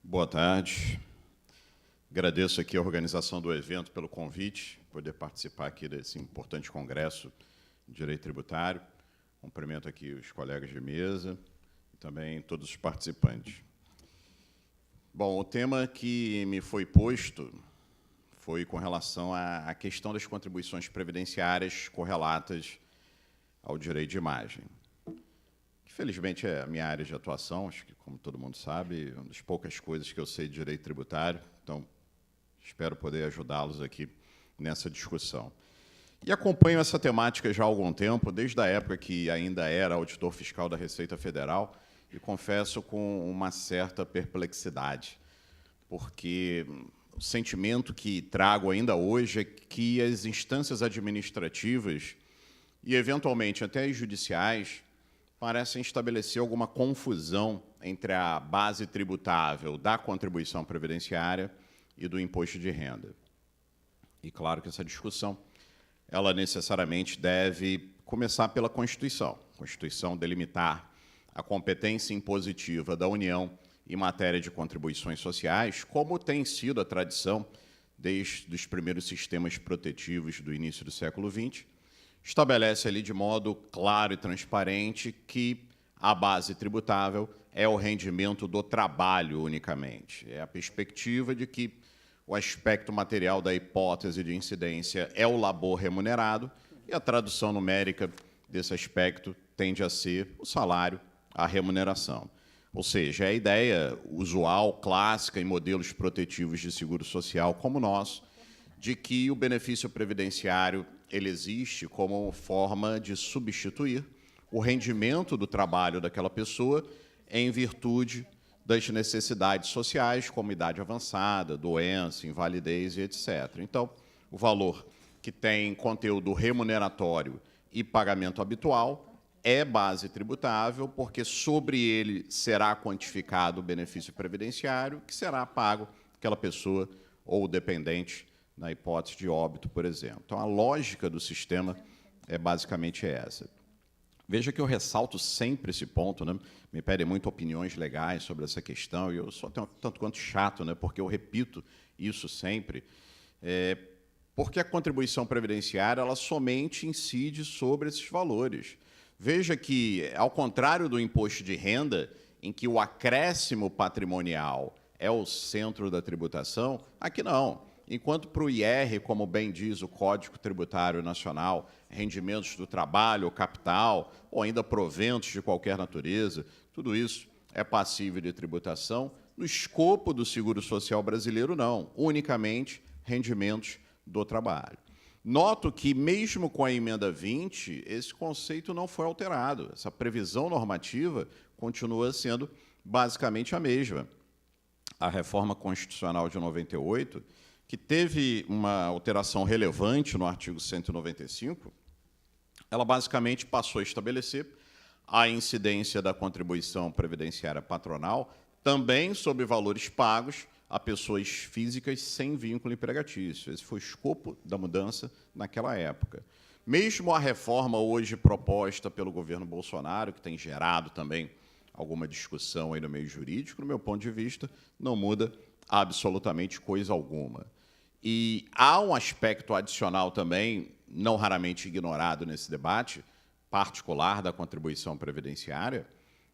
Boa tarde. Agradeço aqui a organização do evento pelo convite, poder participar aqui desse importante congresso de Direito Tributário. Cumprimento aqui os colegas de mesa e também todos os participantes. Bom, o tema que me foi posto foi com relação à questão das contribuições previdenciárias correlatas ao direito de imagem. Felizmente é a minha área de atuação, acho que, como todo mundo sabe, uma das poucas coisas que eu sei de direito tributário, então espero poder ajudá-los aqui nessa discussão. E acompanho essa temática já há algum tempo, desde a época que ainda era auditor fiscal da Receita Federal, e confesso com uma certa perplexidade, porque o sentimento que trago ainda hoje é que as instâncias administrativas e, eventualmente, até as judiciais parecem estabelecer alguma confusão entre a base tributável da contribuição previdenciária e do imposto de renda. E, claro, que essa discussão ela necessariamente deve começar pela Constituição. A Constituição delimitar a competência impositiva da União em matéria de contribuições sociais, como tem sido a tradição desde os primeiros sistemas protetivos do início do século XX, estabelece ali de modo claro e transparente que a base tributável é o rendimento do trabalho unicamente. É a perspectiva de que o aspecto material da hipótese de incidência é o labor remunerado e a tradução numérica desse aspecto tende a ser o salário, a remuneração. Ou seja, é a ideia usual, clássica em modelos protetivos de seguro social como o nosso, de que o benefício previdenciário ele existe como forma de substituir o rendimento do trabalho daquela pessoa em virtude das necessidades sociais, como idade avançada, doença, invalidez e etc. Então, o valor que tem conteúdo remuneratório e pagamento habitual é base tributável, porque sobre ele será quantificado o benefício previdenciário que será pago àquela pessoa ou dependente na hipótese de óbito, por exemplo. Então, a lógica do sistema é basicamente essa. Veja que eu ressalto sempre esse ponto, né? Me pedem muito opiniões legais sobre essa questão, e eu sou tanto quanto chato, né? Porque eu repito isso sempre, porque a contribuição previdenciária ela somente incide sobre esses valores. Veja que, ao contrário do imposto de renda, em que o acréscimo patrimonial é o centro da tributação, aqui não. Enquanto para o IR, como bem diz o Código Tributário Nacional, rendimentos do trabalho, capital, ou ainda proventos de qualquer natureza, tudo isso é passível de tributação. No escopo do Seguro Social brasileiro, não. Unicamente rendimentos do trabalho. Noto que, mesmo com a emenda 20, esse conceito não foi alterado. Essa previsão normativa continua sendo basicamente a mesma. A reforma constitucional de 98, que teve uma alteração relevante no artigo 195, ela basicamente passou a estabelecer a incidência da contribuição previdenciária patronal também sobre valores pagos a pessoas físicas sem vínculo empregatício. Esse foi o escopo da mudança naquela época. Mesmo a reforma hoje proposta pelo governo Bolsonaro, que tem gerado também alguma discussão aí no meio jurídico, no meu ponto de vista, não muda absolutamente coisa alguma. E há um aspecto adicional também, não raramente ignorado nesse debate, particular da contribuição previdenciária,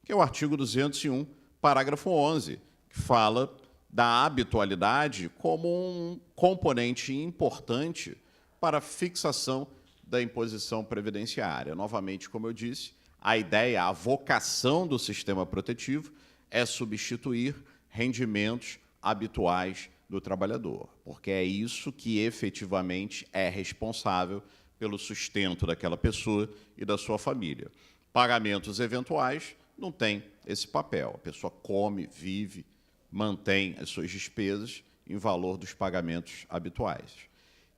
que é o artigo 201, parágrafo 11, que fala da habitualidade como um componente importante para a fixação da imposição previdenciária. Novamente, como eu disse, a ideia, a vocação do sistema protetivo é substituir rendimentos habituais do trabalhador, porque é isso que efetivamente é responsável pelo sustento daquela pessoa e da sua família. Pagamentos eventuais não têm esse papel. A pessoa come, vive, mantém as suas despesas em valor dos pagamentos habituais.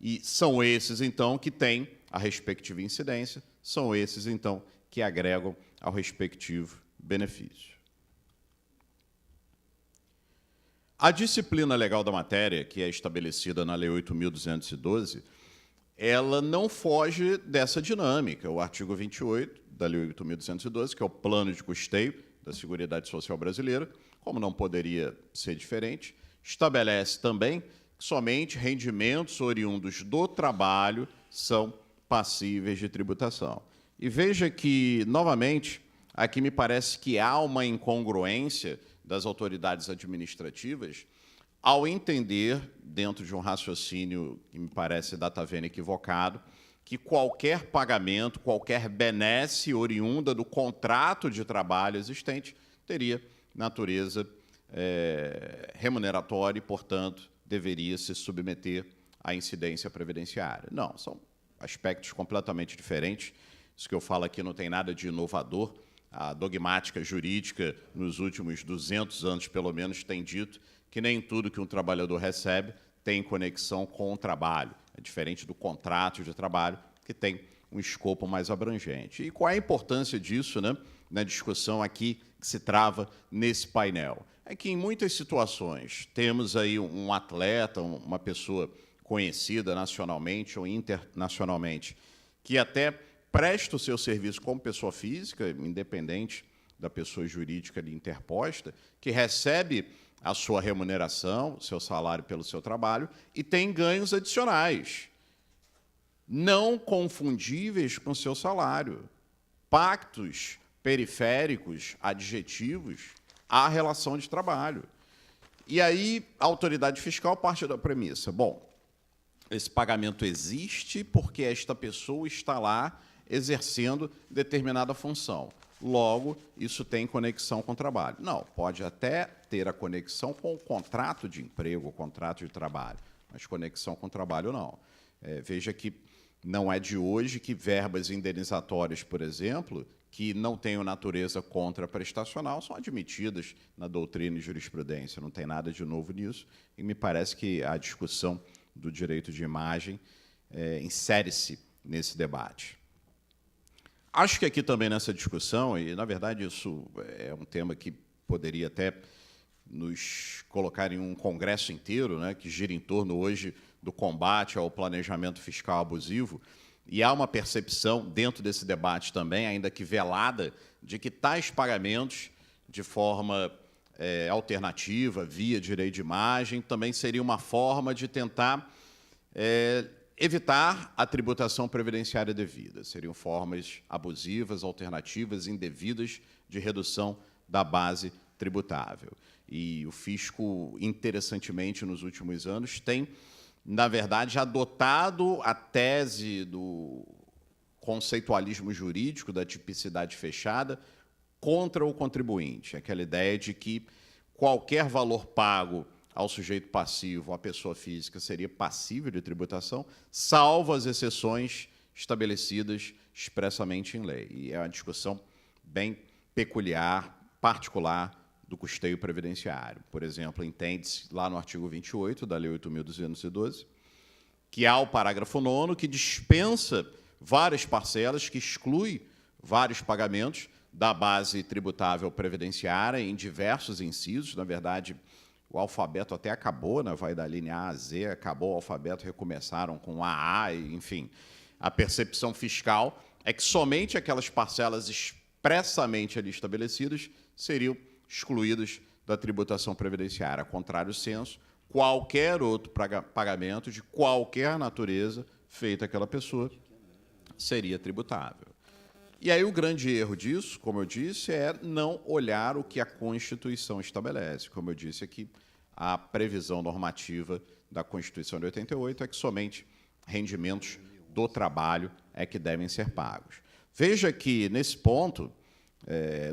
E são esses, então, que têm a respectiva incidência, são esses, então, que agregam ao respectivo benefício. A disciplina legal da matéria, que é estabelecida na Lei 8.212, ela não foge dessa dinâmica. O artigo 28 da Lei 8.212, que é o plano de custeio, da Seguridade Social Brasileira, como não poderia ser diferente, estabelece também que somente rendimentos oriundos do trabalho são passíveis de tributação. E veja que, novamente, aqui me parece que há uma incongruência das autoridades administrativas ao entender, dentro de um raciocínio que me parece dataveno equivocado, que qualquer pagamento, qualquer benesse oriunda do contrato de trabalho existente teria natureza remuneratória e, portanto, deveria se submeter à incidência previdenciária. Não, são aspectos completamente diferentes. Isso que eu falo aqui não tem nada de inovador. A dogmática jurídica, nos últimos 200 anos, pelo menos, tem dito que nem tudo que um trabalhador recebe tem conexão com o trabalho. É diferente do contrato de trabalho, que tem um escopo mais abrangente. E qual é a importância disso, né, na discussão aqui que se trava nesse painel? É que, em muitas situações, temos aí um atleta, uma pessoa conhecida nacionalmente ou internacionalmente, que até presta o seu serviço como pessoa física, independente da pessoa jurídica ali interposta, que recebe a sua remuneração, o seu salário pelo seu trabalho, e tem ganhos adicionais, não confundíveis com o seu salário. Pactos periféricos, adjetivos, à relação de trabalho. E aí a autoridade fiscal parte da premissa: bom, esse pagamento existe porque esta pessoa está lá exercendo determinada função. Logo, isso tem conexão com o trabalho. Não, pode até ter a conexão com o contrato de emprego, o contrato de trabalho, mas conexão com o trabalho não. Veja que não é de hoje que verbas indenizatórias, por exemplo, que não tenham natureza contraprestacional, são admitidas na doutrina e jurisprudência. Não tem nada de novo nisso, e me parece que a discussão do direito de imagem insere-se nesse debate. Acho que aqui também nessa discussão, e, na verdade, isso é um tema que poderia até nos colocar em um congresso inteiro, né, que gira em torno hoje do combate ao planejamento fiscal abusivo, e há uma percepção dentro desse debate também, ainda que velada, de que tais pagamentos, de forma alternativa, via direito de imagem, também seria uma forma de tentar evitar a tributação previdenciária devida. Seriam formas abusivas, alternativas, indevidas de redução da base tributável. E o fisco, interessantemente, nos últimos anos, tem, na verdade, adotado a tese do conceitualismo jurídico, da tipicidade fechada, contra o contribuinte. Aquela ideia de que qualquer valor pago ao sujeito passivo, à pessoa física, seria passível de tributação, salvo as exceções estabelecidas expressamente em lei. E é uma discussão bem peculiar, particular, do custeio previdenciário. Por exemplo, entende-se lá no artigo 28 da Lei 8.212, que há o parágrafo 9º que dispensa várias parcelas, que exclui vários pagamentos da base tributável previdenciária em diversos incisos. Na verdade, o alfabeto até acabou, né? Vai da linha A a Z, acabou o alfabeto, recomeçaram com AA, enfim. A percepção fiscal é que somente aquelas parcelas expressamente ali estabelecidas seriam excluídas da tributação previdenciária. A contrário senso, qualquer outro pagamento de qualquer natureza feito àquela pessoa seria tributável. E aí o grande erro disso, como eu disse, é não olhar o que a Constituição estabelece. Como eu disse aqui, a previsão normativa da Constituição de 88 é que somente rendimentos do trabalho é que devem ser pagos. Veja que, nesse ponto,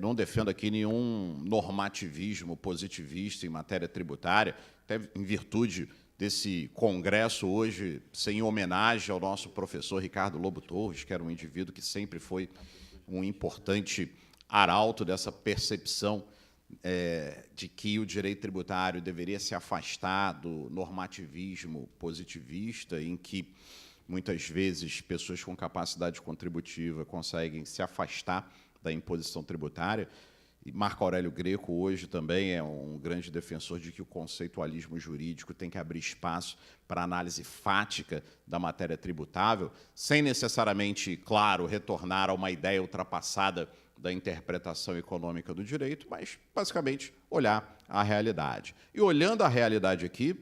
não defendo aqui nenhum normativismo positivista em matéria tributária, até em virtude desse congresso hoje ser em homenagem ao nosso professor Ricardo Lobo Torres, que era um indivíduo que sempre foi um importante arauto dessa percepção de que o direito tributário deveria se afastar do normativismo positivista, em que, muitas vezes, pessoas com capacidade contributiva conseguem se afastar da imposição tributária. E Marco Aurélio Greco, hoje, também é um grande defensor de que o conceitualismo jurídico tem que abrir espaço para análise fática da matéria tributável, sem necessariamente, claro, retornar a uma ideia ultrapassada da interpretação econômica do direito, mas, basicamente, olhar a realidade. E, olhando a realidade aqui,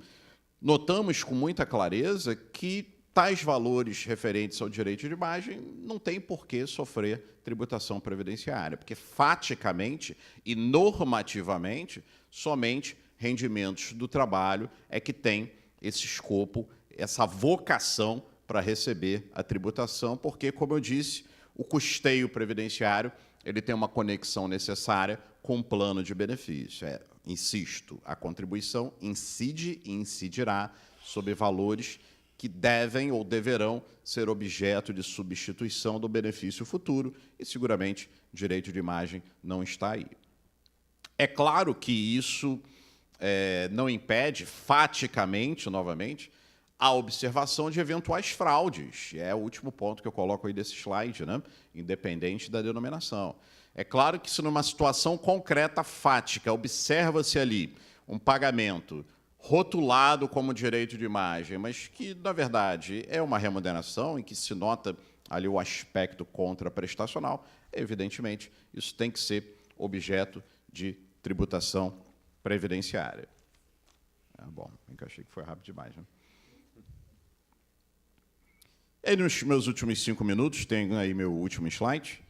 notamos com muita clareza que tais valores referentes ao direito de imagem não têm por que sofrer tributação previdenciária, porque, faticamente e normativamente, somente rendimentos do trabalho é que tem esse escopo, essa vocação para receber a tributação, porque, como eu disse, o custeio previdenciário ele tem uma conexão necessária com o plano de benefício. Insisto, a contribuição incide e incidirá sobre valores que devem ou deverão ser objeto de substituição do benefício futuro, e, seguramente, direito de imagem não está aí. É claro que isso não impede, faticamente, novamente, a observação de eventuais fraudes. É o último ponto que eu coloco aí desse slide, né? Independente da denominação. É claro que se numa situação concreta, fática, observa-se ali um pagamento rotulado como direito de imagem, mas que, na verdade, é uma remuneração em que se nota ali o aspecto contraprestacional, evidentemente, isso tem que ser objeto de tributação previdenciária. Bom, eu achei que foi rápido demais, né? E nos meus últimos 5 minutos, tenho aí meu último slide,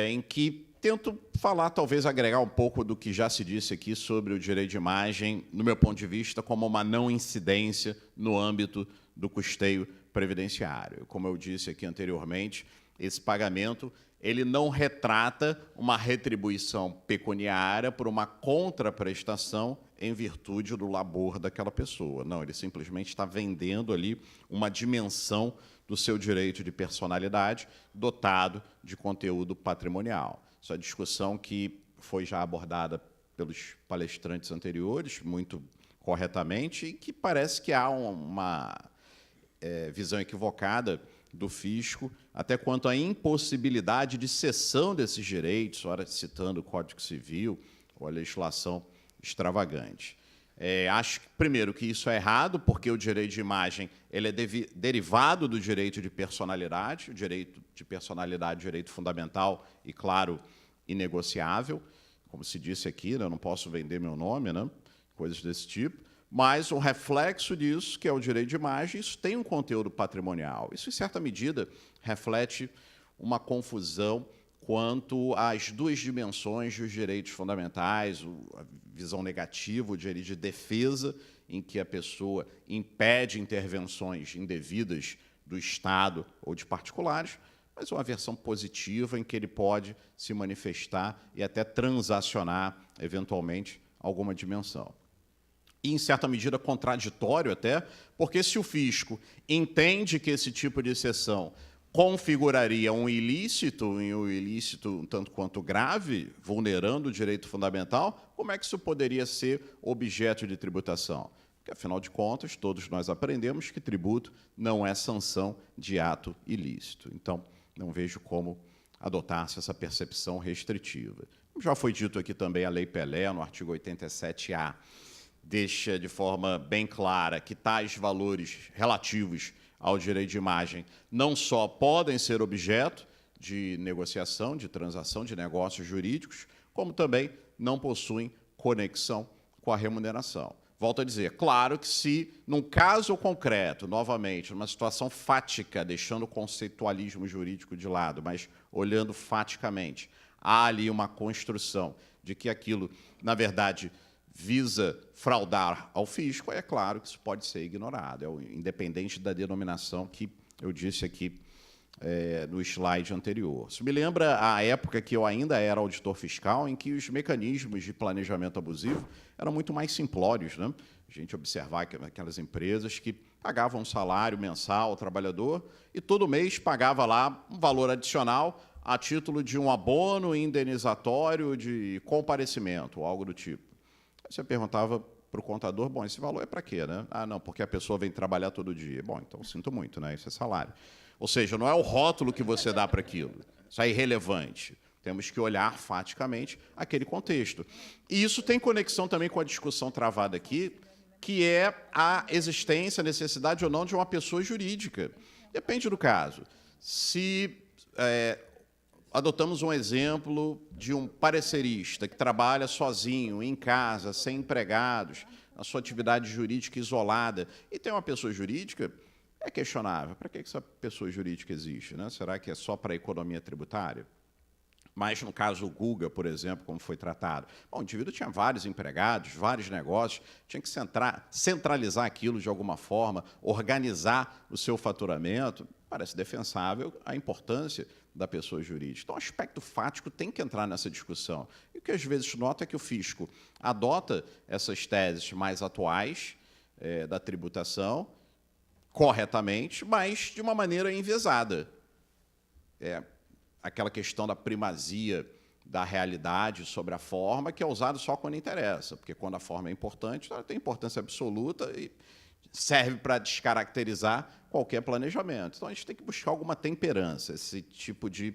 em que tento falar, talvez agregar um pouco do que já se disse aqui sobre o direito de imagem, no meu ponto de vista, como uma não incidência no âmbito do custeio previdenciário. Como eu disse aqui anteriormente, esse pagamento ele não retrata uma retribuição pecuniária por uma contraprestação em virtude do labor daquela pessoa. Não, ele simplesmente está vendendo ali uma dimensão do seu direito de personalidade dotado de conteúdo patrimonial. Isso é uma discussão que foi já abordada pelos palestrantes anteriores, muito corretamente, e que parece que há uma visão equivocada do fisco, até quanto à impossibilidade de cessão desses direitos, ora citando o Código Civil ou a legislação extravagante. Acho, primeiro, que isso é errado, porque o direito de imagem ele é derivado do direito de personalidade, o direito de personalidade é direito fundamental e, claro, inegociável. Como se disse aqui, né, eu não posso vender meu nome, né, coisas desse tipo, mas o reflexo disso, que é o direito de imagem, isso tem um conteúdo patrimonial. Isso, em certa medida, reflete uma confusão quanto às duas dimensões dos direitos fundamentais, a visão negativa, o direito de defesa, em que a pessoa impede intervenções indevidas do Estado ou de particulares, mas uma versão positiva em que ele pode se manifestar e até transacionar, eventualmente, alguma dimensão. E, em certa medida, contraditório até, porque se o fisco entende que esse tipo de exceção configuraria um ilícito, e um ilícito um tanto quanto grave, vulnerando o direito fundamental, como é que isso poderia ser objeto de tributação? Porque, afinal de contas, todos nós aprendemos que tributo não é sanção de ato ilícito. Então, não vejo como adotar-se essa percepção restritiva. Já foi dito aqui também a Lei Pelé, no artigo 87A, deixa de forma bem clara que tais valores relativos ao direito de imagem não só podem ser objeto de negociação, de transação, de negócios jurídicos, como também não possuem conexão com a remuneração. Volto a dizer, claro que se, num caso concreto, novamente, numa situação fática, deixando o conceitualismo jurídico de lado, mas olhando faticamente, há ali uma construção de que aquilo, na verdade, visa fraudar ao fisco, é claro que isso pode ser ignorado, independente da denominação que eu disse aqui no slide anterior. Isso me lembra a época que eu ainda era auditor fiscal, em que os mecanismos de planejamento abusivo eram muito mais simplórios, né? A gente observar aquelas empresas que pagavam um salário mensal ao trabalhador e todo mês pagava lá um valor adicional a título de um abono indenizatório de comparecimento, ou algo do tipo. Aí você perguntava para o contador, bom, esse valor é para quê, né? Ah, não, porque a pessoa vem trabalhar todo dia. Bom, então sinto muito, né? Isso é salário. Ou seja, não é o rótulo que você dá para aquilo. Isso é irrelevante. Temos que olhar faticamente aquele contexto. E isso tem conexão também com a discussão travada aqui, que é a existência, a necessidade ou não de uma pessoa jurídica. Depende do caso. Se adotamos um exemplo de um parecerista que trabalha sozinho, em casa, sem empregados, na sua atividade jurídica isolada, e tem uma pessoa jurídica, é questionável. Para que essa pessoa jurídica existe, né? Será que é só para a economia tributária? Mas, no caso, o Guga, por exemplo, como foi tratado. Bom, o indivíduo tinha vários empregados, vários negócios, tinha que centralizar aquilo de alguma forma, organizar o seu faturamento. Parece defensável a importância da pessoa jurídica. Então, o aspecto fático tem que entrar nessa discussão. E o que, às vezes, nota é que o fisco adota essas teses mais atuais da tributação, corretamente, mas de uma maneira enviesada. Aquela questão da primazia da realidade sobre a forma, que é usado só quando interessa, porque quando a forma é importante, ela tem importância absoluta e serve para descaracterizar qualquer planejamento. Então, a gente tem que buscar alguma temperança. Esse tipo de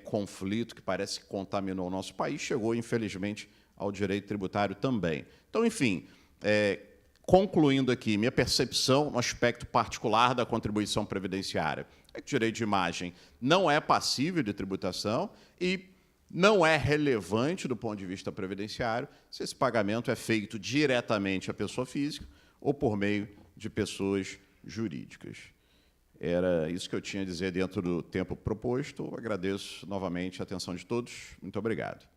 conflito que parece que contaminou o nosso país chegou, infelizmente, ao direito tributário também. Então, enfim, concluindo aqui, minha percepção no aspecto particular da contribuição previdenciária é que o direito de imagem não é passível de tributação e não é relevante do ponto de vista previdenciário se esse pagamento é feito diretamente à pessoa física ou por meio de pessoas jurídicas. Era isso que eu tinha a dizer dentro do tempo proposto. Agradeço novamente a atenção de todos. Muito obrigado.